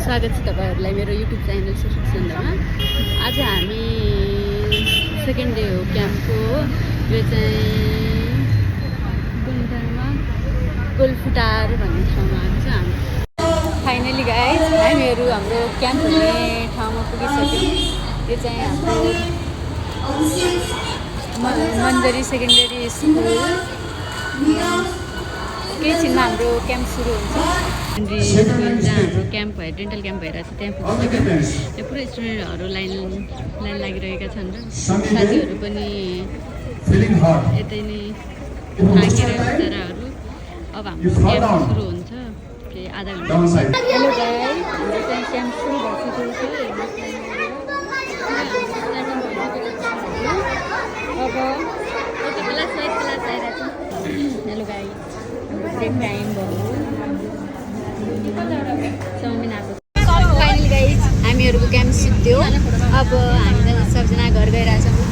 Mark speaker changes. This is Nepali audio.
Speaker 1: स्वागत छ तपाईहरुलाई मेरो युट्युब च्यानल सुसुन्दरमा। आज हामी सेकेन्ड डे हो क्याम्पको। यो चाहिँ कुन ठाउँमा गोलफुटार भन्ने ठाउँमा आएको छ हामी। फाइनली गाइस हामीहरु हाम्रो क्याम्प हुने ठाउँमा पुगिसक्यौं। यो चाहिँ हाम्रो मन्जरी सेकेन्डरी स्कुल केही छिनमा हाम्रो क्याम्प सुरु हुन्छ। जहाँ हाम्रो क्याम्प भयो डेन्टल क्याम्प भइरहेको छ त्यहाँ पुगिसक्यो। त्यो पुरै स्टुडेन्टहरू लाइन लागिरहेका छन् र साथीहरू पनि यतै नै थाकिरहेको बिचराहरू। अब हाम्रो क्याम्प सुरु हुन्छ केही आधा घन्टा। हेलो गाइस, हाम्रो चाहिँ क्याम्प सुरु भइसकेको छ। अब यति बेला सायद क्लास आइरहेको छ। हेलो गाइस, हाम्रो ब्रेक टाइम भयो। फाइनली गाइस हामीहरूको क्याम्प सिद्धियो। अब हामी सबजना घर गइरहेछौँ।